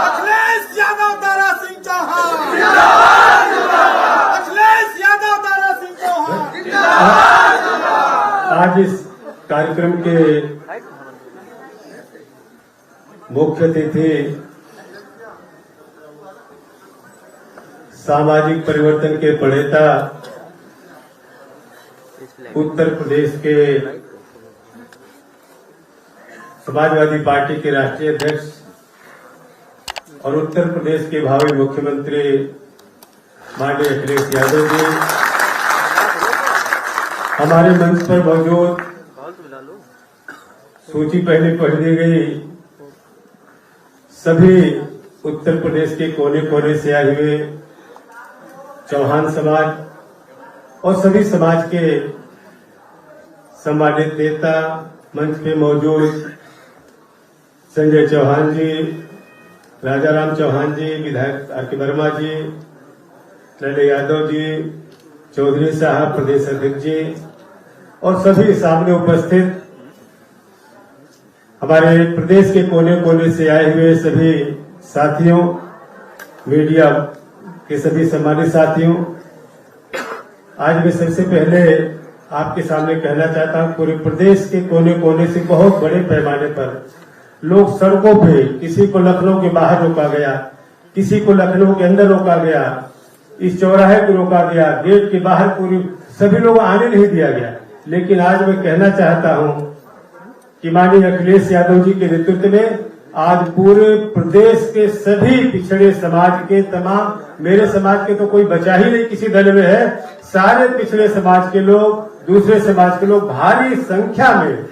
अखिलेश यादव तारा सिंह चौहान, अखिलेश यादव तारा सिंह चौहान। आज इस कार्यक्रम के मुख्य अतिथि सामाजिक परिवर्तन के प्रणेता उत्तर प्रदेश के समाजवादी पार्टी के राष्ट्रीय अध्यक्ष और उत्तर प्रदेश के भावी मुख्यमंत्री माननीय अखिलेश यादव जी, हमारे मंच पर मौजूद सूची पहले पढ़ दी गई सभी उत्तर प्रदेश के कोने कोने से आए हुए चौहान समाज और सभी समाज के सम्मानित नेता, मंच पे मौजूद संजय चौहान जी, राजाराम चौहान जी, विधायक आर के वर्मा जी, लल्ले यादव जी, चौधरी साहब प्रदेश अध्यक्ष जी और सभी सामने उपस्थित हमारे प्रदेश के कोने कोने से आए हुए सभी साथियों, मीडिया के सभी सम्मानित साथियों, आज मैं सबसे पहले आपके सामने कहना चाहता हूं, पूरे प्रदेश के कोने कोने से बहुत बड़े पैमाने पर लोग सड़कों पे, किसी को लखनऊ के बाहर रोका गया, किसी को लखनऊ के अंदर रोका गया, इस चौराहे को रोका गया, गेट के बाहर पूरी सभी लोग आने नहीं दिया गया। लेकिन आज मैं कहना चाहता हूं कि माननीय अखिलेश यादव जी के नेतृत्व में आज पूरे प्रदेश के सभी पिछड़े समाज के तमाम, मेरे समाज के तो कोई बचा ही नहीं किसी दल में है, सारे पिछड़े समाज के लोग, दूसरे समाज के लोग भारी संख्या में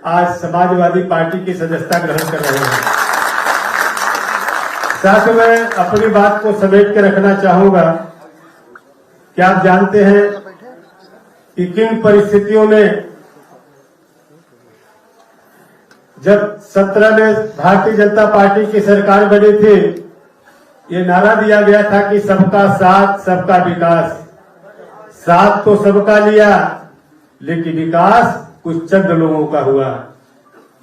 आज समाजवादी पार्टी की सदस्यता ग्रहण कर रहे हैं। साथ में अपनी बात को समेट के रखना चाहूंगा कि आप जानते हैं कि किन परिस्थितियों में जब 17 में भारतीय जनता पार्टी की सरकार बनी थी, ये नारा दिया गया था कि सबका साथ सबका विकास। साथ तो सबका लिया, लेकिन विकास कुछ चंद लोगों का हुआ।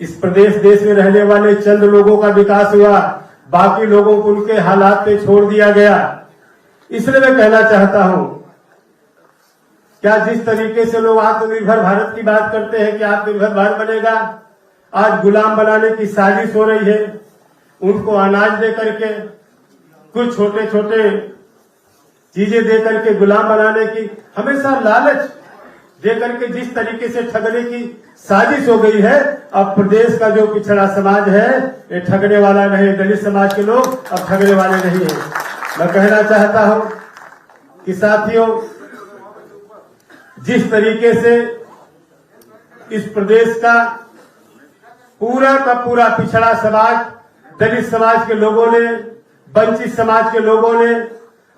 इस प्रदेश देश में रहने वाले चंद लोगों का विकास हुआ, बाकी लोगों को उनके हालात पे छोड़ दिया गया। इसलिए मैं कहना चाहता हूं, क्या जिस तरीके से लोग आत्मनिर्भर भारत की बात करते हैं कि आत्मनिर्भर भारत बनेगा, आज गुलाम बनाने की साजिश हो रही है। उनको अनाज दे करके, कुछ छोटे छोटे चीजें दे करके गुलाम बनाने की, हमेशा लालच दे करके जिस तरीके से ठगने की साजिश हो गई है, अब प्रदेश का जो पिछड़ा समाज है ये ठगने वाला नहीं, दलित समाज के लोग अब ठगने वाले नहीं है। मैं कहना चाहता हूं कि साथियों, जिस तरीके से इस प्रदेश का पूरा पिछड़ा समाज, दलित समाज के लोगों ने, वंचित समाज के लोगों ने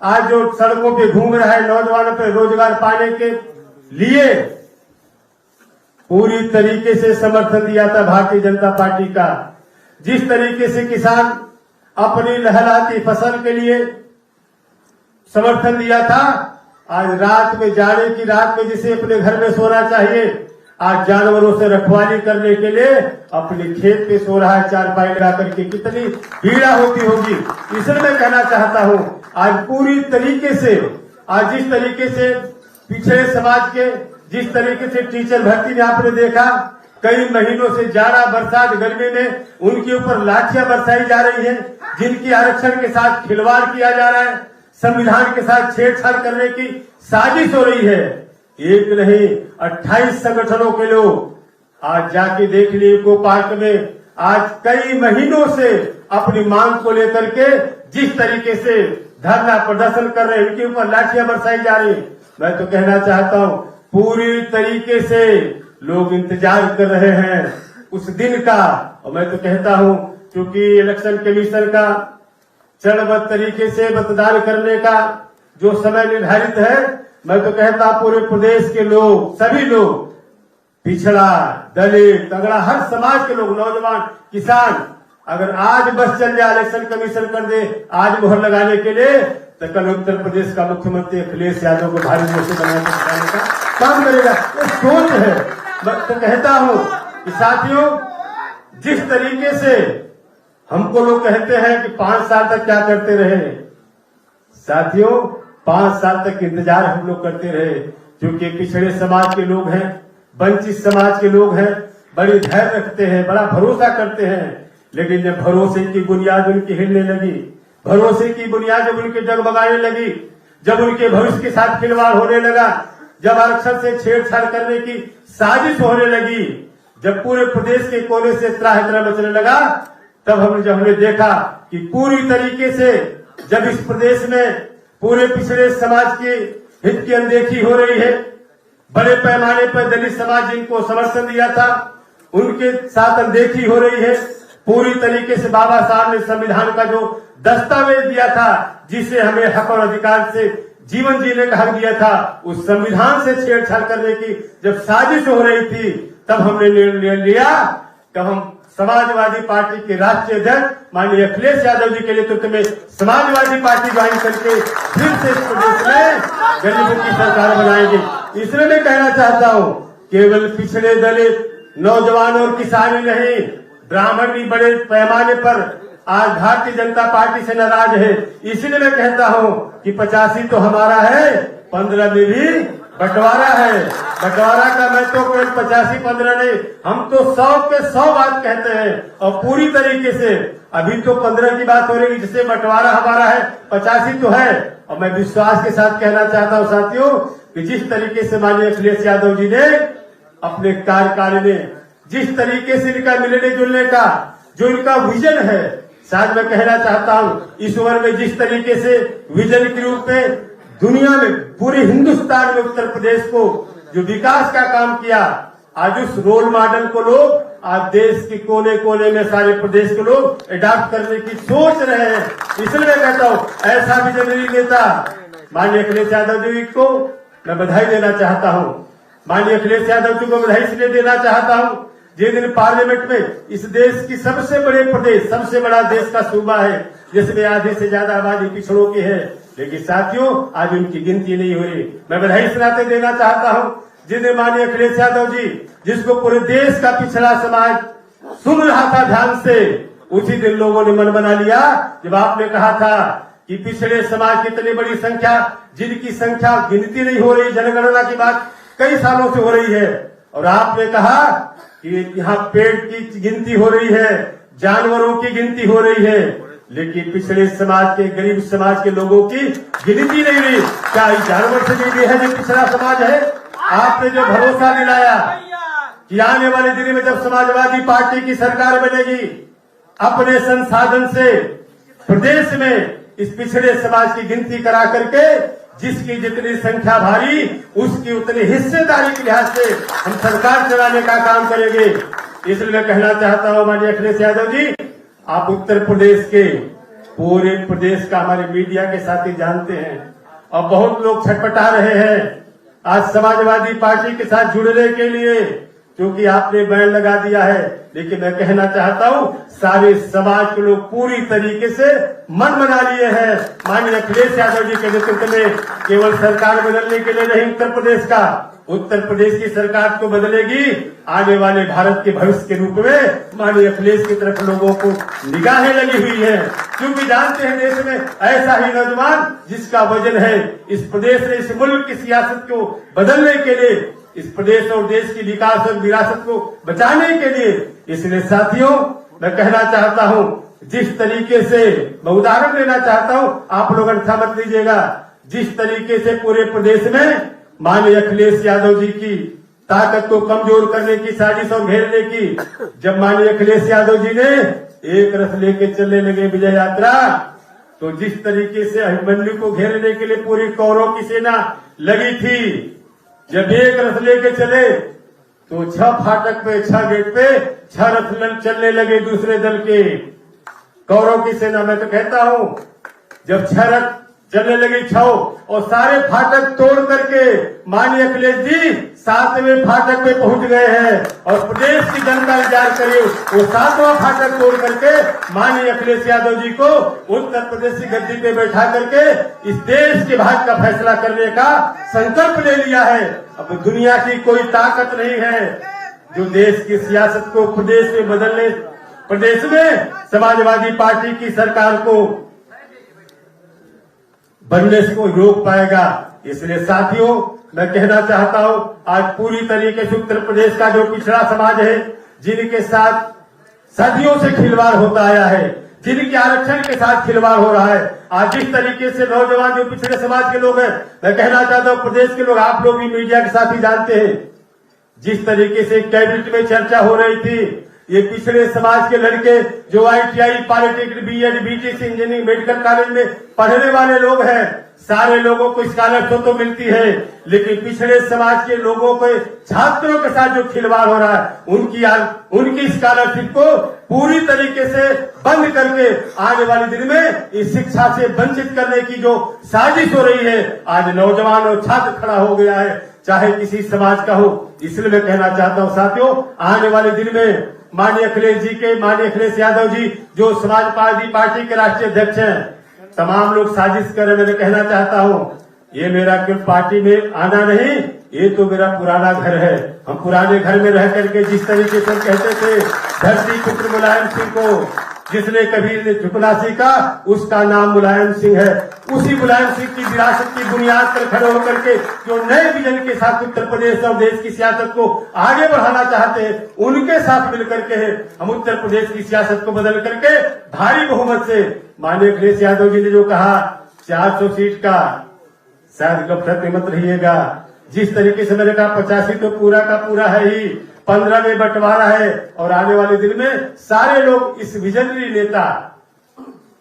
आज जो सड़कों पे घूम रहा है, नौजवानों पे रोजगार पाने के लिए पूरी तरीके से समर्थन दिया था भारतीय जनता पार्टी का। जिस तरीके से किसान अपनी लहलहाती फसल के लिए समर्थन दिया था, आज रात में, जाड़े की रात में जिसे अपने घर में सोना चाहिए, आज जानवरों से रखवाली करने के लिए अपने खेत पे सो रहा है चारपाई लगा करके। कितनी पीड़ा होती होगी। इसलिए मैं कहना चाहता हूं, आज पूरी तरीके से, आज जिस तरीके से पिछड़े समाज के, जिस तरीके से टीचर भर्ती में आपने देखा, कई महीनों से जाड़ा, बरसात, गर्मी में उनके ऊपर लाठियां बरसाई जा रही है, जिनकी आरक्षण के साथ खिलवाड़ किया जा रहा है, संविधान के साथ छेड़छाड़ करने की साजिश हो रही है। एक नहीं 28 संगठनों के लोग आज जाके देख लिए इको पार्क में, आज कई महीनों से अपनी मांग को लेकर के जिस तरीके से धरना प्रदर्शन कर रहे हैं, इनके ऊपर लाठियां बरसाई जा रही। मैं तो कहना चाहता हूं, पूरी तरीके से लोग इंतजार कर रहे हैं उस दिन का। और मैं तो कहता हूं, क्योंकि इलेक्शन कमीशन का चरणबद्ध तरीके से मतदान करने का जो समय निर्धारित है, मैं तो कहता पूरे प्रदेश के लोग, सभी लोग, पिछड़ा, दलित, तगड़ा, हर समाज के लोग, नौजवान, किसान, अगर आज बस चल जाए, इलेक्शन कमीशन कर दे आज मोहर लगाने के लिए, तो कल उत्तर प्रदेश का मुख्यमंत्री अखिलेश यादव को भारी वोट से बनाने का काम करेगा। ये सोच है। मैं तो कहता हूं कि साथियों, जिस तरीके से हमको लोग कहते हैं कि 5 साल तक क्या करते रहे। साथियों, 5 साल तक इंतजार हम लोग करते रहे, क्योंकि पिछड़े समाज के लोग हैं, वंचित समाज के लोग हैं, बड़ी धैर्य रखते हैं, बड़ा भरोसा करते हैं। लेकिन जब भरोसे की बुनियाद उनकी हिलने लगी, भरोसे की बुनियाद जब उनके डगमगाने लगी, जब उनके भविष्य के साथ खिलवाड़ होने लगा, जब आरक्षण से छेड़छाड़ करने की साजिश होने लगी, जब पूरे प्रदेश के कोने से त्राह मचने लगा, तब हमने देखा कि पूरी तरीके से जब इस प्रदेश में पूरे पिछड़े समाज के हित की अनदेखी हो रही है, बड़े पैमाने पर दलित समाज जिनको समर्थन दिया था उनके साथ अनदेखी हो रही है, पूरी तरीके से बाबा साहब ने संविधान का जो दस्तावेज दिया था, जिसे हमें हक और अधिकार से जीवन जीने का हक दिया था, उस संविधान से छेड़छाड़ करने की जब साजिश हो रही थी, तब हमने निर्णय लिया कि हम समाजवादी पार्टी के राष्ट्रीय अध्यक्ष माननीय अखिलेश यादव जी के नेतृत्व में समाजवादी पार्टी ज्वाइन करके फिर से इस प्रदेश में गरीबों की सरकार बनाएंगे। इसलिए मैं कहना चाहता हूँ, केवल पिछड़े दलित नौजवान और किसान ही नहीं, ब्राह्मण भी बड़े पैमाने पर आज भारतीय जनता पार्टी से नाराज है। इसलिए मैं कहता हूँ कि 85 तो हमारा है, 15 में भी बंटवारा है। बंटवारा का मैं तो कोई 85-15 नहीं, हम तो 100 के 100 बात कहते हैं। और पूरी तरीके से अभी तो 15 की बात हो रही है, जिससे बंटवारा हमारा है, 85 तो है। और मैं विश्वास के साथ कहना चाहता हूँ साथियों कि जिस तरीके से माननीय अखिलेश यादव जी ने अपने कार्यकाल में जिस तरीके से इनका मिलने जुलने का जो इनका विजन है, शायद मैं कहना चाहता हूँ इस उम्र में जिस तरीके से विजन के रूप में दुनिया में पूरे हिंदुस्तान में उत्तर प्रदेश को जो विकास का काम किया, आज उस रोल मॉडल को लोग आज देश के कोने कोने में सारे प्रदेश के लोग अडॉप्ट करने की सोच रहे हैं। इसलिए मैं कहता हूँ ऐसा विजनरी नेता माननीय अखिलेश यादव जी को मैं बधाई देना चाहता हूँ। माननीय अखिलेश यादव जी को बधाई इसलिए देना चाहता हूँ, जिस दिन पार्लियामेंट में इस देश की सबसे बड़े प्रदेश, सबसे बड़ा देश का सूबा है, जिसमें आधे से ज्यादा आबादी पिछड़ों की है, लेकिन साथियों आज उनकी गिनती नहीं हो रही। मैं बधाई इस नाते देना चाहता हूँ जिस दिन माननीय अखिलेश यादव जी, जिसको पूरे देश का पिछड़ा समाज सुन रहा था ध्यान से, उसी दिन लोगों ने मन बना लिया जब आपने कहा था कि पिछड़े समाज की इतनी बड़ी संख्या, जिनकी संख्या गिनती नहीं हो रही, जनगणना की बात कई सालों से हो रही है, और आपने कहा कि यहाँ पेड़ की गिनती हो रही है, जानवरों की गिनती हो रही है, लेकिन पिछड़े समाज के, गरीब समाज के लोगों की गिनती नहीं हुई। क्या इस जानवर से भी है जो पिछड़ा समाज है? आपने जो भरोसा दिलाया कि आने वाले दिन में जब समाजवादी पार्टी की सरकार बनेगी, अपने संसाधन से प्रदेश में इस पिछड़े समाज की गिनती करा करके जिसकी जितनी संख्या भारी, उसकी उतनी हिस्सेदारी के लिहाज से हम सरकार चलाने का काम करेंगे। इसलिए मैं कहना चाहता हूँ माननीय अखिलेश यादव जी, आप उत्तर प्रदेश के पूरे प्रदेश का हमारे मीडिया के साथी जानते हैं, और बहुत लोग छटपटा रहे हैं आज समाजवादी पार्टी के साथ जुड़ने के लिए, क्योंकि आपने बैन लगा दिया है। लेकिन मैं कहना चाहता हूँ सारे समाज के लोग पूरी तरीके से मन बना लिए हैं माननीय अखिलेश यादव जी के नेतृत्व में, केवल सरकार बदलने के लिए नहीं, उत्तर प्रदेश की सरकार को बदलेगी आने वाले भारत के भविष्य के रूप में। माननीय अखिलेश की तरफ लोगों को निगाहें लगी हुई है, क्योंकि जानते हैं देश में ऐसा ही नौजवान जिसका वजन है इस प्रदेश ने इस मुल्क की सियासत को बदलने के लिए, इस प्रदेश और देश की विकास और विरासत को बचाने के लिए। इसलिए साथियों मैं कहना चाहता हूँ, जिस तरीके से मैं उदाहरण लेना चाहता हूँ, आप लोग अंठा मत लीजिएगा, जिस तरीके से पूरे प्रदेश में माननीय अखिलेश यादव जी की ताकत को कमजोर करने की साजिश और घेरने की, जब माननीय अखिलेश यादव जी ने एक रथ लेके चलने लगे विजय यात्रा, तो जिस तरीके से अभिमन्यु को घेरने के लिए पूरी कौरव की सेना लगी थी, जब एक रथ लेके चले तो 6 फाटक पे, 6 गेट पे 6 रथ चलने लगे दूसरे दल के, कौरव की सेना। मैं तो कहता हूँ जब 6 रथ चलने लगी 6 और सारे फाटक तोड़ करके माननीय अखिलेश जी 7वें फाटक पे पहुंच गए हैं, और प्रदेश की जनता इंतजार करे वो 7वां फाटक तोड़ करके माननीय अखिलेश यादव जी को उत्तर प्रदेश की गद्दी पे बैठा करके इस देश के भाग्य का फैसला करने का संकल्प ले लिया है। अब दुनिया की कोई ताकत नहीं है जो देश की सियासत को प्रदेश में बदलने प्रदेश में समाजवादी पार्टी की सरकार को बनने से कोई रोक पाएगा। इसलिए साथियों, मैं कहना चाहता हूं, आज पूरी तरीके से उत्तर प्रदेश का जो पिछड़ा समाज है, जिनके साथ सदियों से खिलवाड़ होता आया है, जिनके आरक्षण के साथ खिलवाड़ हो रहा है, आज जिस तरीके से नौजवान जो पिछड़े समाज के लोग हैं, मैं कहना चाहता हूं प्रदेश के लोग, आप लोग भी मीडिया के साथ ही जानते हैं, जिस तरीके से कैबिनेट में चर्चा हो रही थी, ये पिछड़े समाज के लड़के जो ITI, polytechnic, BEd, BTC, engineering, medical college में पढ़ने वाले लोग हैं, सारे लोगों को स्कॉलरशिप तो मिलती है, लेकिन पिछड़े समाज के लोगों के छात्रों के साथ जो खिलवाड़ हो रहा है, उनकी स्कॉलरशिप को पूरी तरीके से बंद करके आने वाले दिन में इस शिक्षा से वंचित करने की जो साजिश हो रही है, आज नौजवान और छात्र खड़ा हो गया है, चाहे किसी समाज का हो। इसलिए मैं कहना चाहता हूं साथियों, आने वाले दिन में माननीय अखिलेश यादव जी जो समाजवादी पार्टी के राष्ट्रीय अध्यक्ष हैं, तमाम लोग साजिश कर रहे। मैं कहना चाहता हूं, ये मेरा केवल पार्टी में आना नहीं, ये तो मेरा पुराना घर है। हम पुराने घर में रह करके जिस तरीके से कहते थे, धरती पुत्र मुलायम सिंह को जिसने कभी झुकना सीखा, उसका नाम मुलायम सिंह है। उसी मुलायम सिंह की विरासत की बुनियाद पर खड़े होकर के जो नए विजन के साथ उत्तर प्रदेश और देश की सियासत को आगे बढ़ाना चाहते हैं, उनके साथ मिलकर के हम उत्तर प्रदेश की सियासत को बदल करके भारी बहुमत से, माननीय अखिलेश यादव जी ने जो कहा 400 सीट का, शायद गफलत मत रहिएगा। जिस तरीके से मैंने कहा 85 तो पूरा का पूरा है ही, 15 में बंटवारा है, और आने वाले दिन में सारे लोग इस विजनरी नेता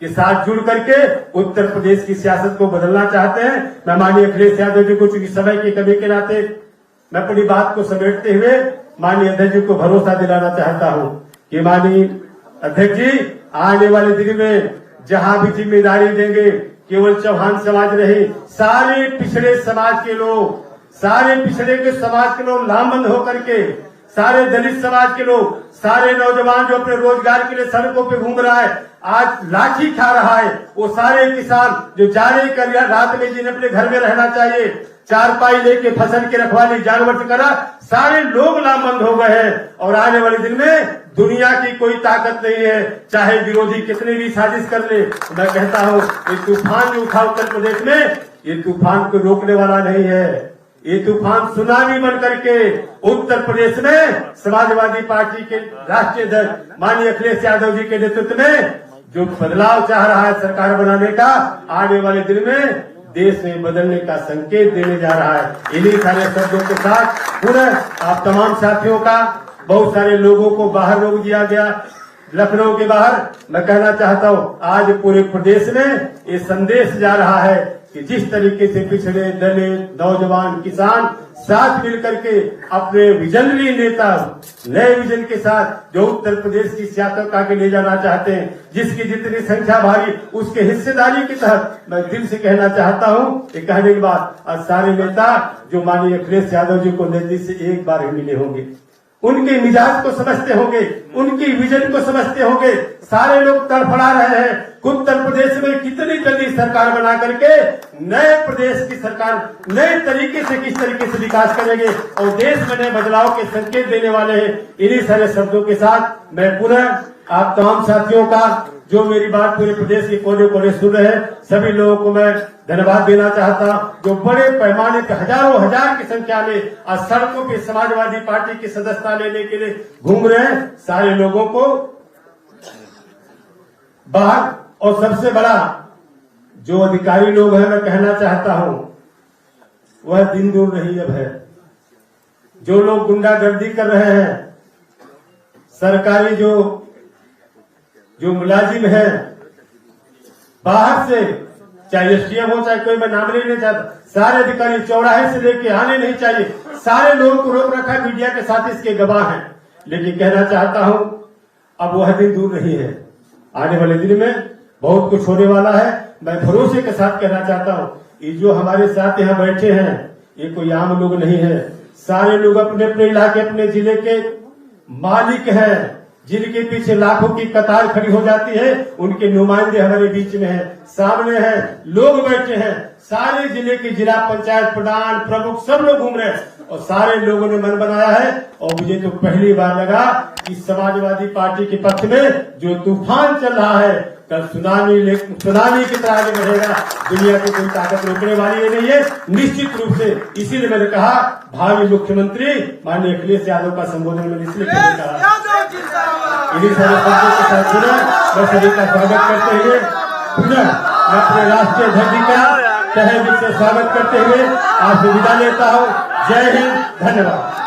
के साथ जुड़ करके उत्तर प्रदेश की सियासत को बदलना चाहते हैं। मैं माननीय अखिलेश यादव जी को चूंकि समय की कमी के नाते मैं अपनी बात को समेटते हुए माननीय अध्यक्ष जी को भरोसा दिलाना चाहता हूं कि माननीय अध्यक्ष जी, आने वाले दिन में जहां भी जिम्मेदारी देंगे, केवल चौहान समाज नहीं, सारे पिछड़े समाज के लोग, सारे पिछड़े के समाज के लोग लामबंद होकर के, सारे दलित समाज के लोग, सारे नौजवान जो अपने रोजगार के लिए सड़कों पे घूम रहा है, आज लाठी खा रहा है, वो सारे किसान जो जाने कर रात में जिन्हें अपने घर में रहना चाहिए, चारपाई लेके फसल की रखवाली जानवर से करा, सारे लोग लामबंद हो गए हैं। और आने वाले दिन में दुनिया की कोई ताकत नहीं है, चाहे विरोधी कितनी भी साजिश कर ले। मैं कहता हूँ, ये तूफान जो उठा उत्तर प्रदेश में, ये तूफान को रोकने वाला नहीं है। ये तूफान सुनामी बन करके उत्तर प्रदेश में समाजवादी पार्टी के राष्ट्रीय अध्यक्ष माननीय अखिलेश यादव जी के नेतृत्व में जो बदलाव चाह रहा है सरकार बनाने का, आने वाले दिन में देश में बदलने का संकेत देने जा रहा है। इन्हीं सारे शब्दों के साथ पुनः आप तमाम साथियों का, बहुत सारे लोगों को बाहर रोक दिया गया लखनऊ के बाहर, मैं कहना चाहता हूँ आज पूरे प्रदेश में ये संदेश जा रहा है कि जिस तरीके से पिछड़े दलित नौजवान किसान साथ मिलकर के अपने विजनरी नेता नए विजन के साथ जो उत्तर प्रदेश की सियासत आगे ले जाना चाहते हैं, जिसकी जितनी संख्या भारी उसके हिस्सेदारी के तहत मैं दिल से कहना चाहता हूं, ये कहने के बाद आज सारे नेता जो माननीय अखिलेश यादव जी को नजदीक से एक बार ही मिले होंगे, उनके मिजाज को समझते होंगे, उनकी विजन को समझते होंगे। सारे लोग तड़फड़ा रहे हैं उत्तर प्रदेश में कितनी जल्दी सरकार बना करके नए प्रदेश की सरकार नए तरीके से किस तरीके से विकास करेंगे और देश में नए बदलाव के संकेत देने वाले हैं। इन्हीं सारे शब्दों के साथ मैं पुनः आप तमाम साथियों का, जो मेरी बात पूरे प्रदेश के कोने कोने सुन रहे हैं, सभी लोगों को मैं धन्यवाद देना चाहता हूं, जो बड़े पैमाने पर हजारों हजार की संख्या में आज सड़कों पे समाजवादी पार्टी की सदस्यता लेने के लिए घूम रहे हैं। सारे लोगों को बाहर, और सबसे बड़ा जो अधिकारी लोग हैं, मैं कहना चाहता हूं वह दिन दूर नहीं अब है। जो लोग गुंडागर्दी कर रहे हैं, सरकारी जो मुलाजिम है बाहर से, चाहे SDM हो चाहे कोई, मैं नाम नहीं चाहता, सारे अधिकारी चौराहे से लेके आने नहीं चाहिए, सारे लोगों को रोक रखा है, मीडिया के साथ इसके गवाह हैं। लेकिन कहना चाहता हूं अब वह दिन दूर नहीं है, आने वाले दिन में बहुत कुछ होने वाला है। मैं भरोसे के साथ कहना चाहता हूं, ये जो हमारे साथ यहाँ बैठे हैं ये कोई आम लोग नहीं है, सारे लोग अपने अपने इलाके अपने जिले के मालिक हैं, जिनके पीछे लाखों की कतार खड़ी हो जाती है, उनके नुमाइंदे हमारे बीच में हैं, सामने हैं, लोग बैठे हैं, सारे जिले के जिला पंचायत प्रधान प्रमुख सब लोग घूम रहे हैं। और सारे लोगों ने मन बनाया है। और मुझे तो पहली बार लगा कि समाजवादी पार्टी के पक्ष में जो तूफान चल रहा है कल सुनामी की तरह आगे बढ़ेगा। दुनिया की कोई ताकत रोकने वाली ये नहीं है निश्चित रूप से। इसीलिए मैंने कहा भावी मुख्यमंत्री माननीय अखिलेश यादव का संबोधन मैंने इसलिए कहा। इन्हीं सारे शब्दों के साथ सुना मैं सभी का स्वागत करते हुए पुनः मैं अपने राष्ट्रीय अध्यक्ष का तहे दिल से स्वागत करते हुए आपसे विदा लेता हूँ। जय हिंद, धन्यवाद।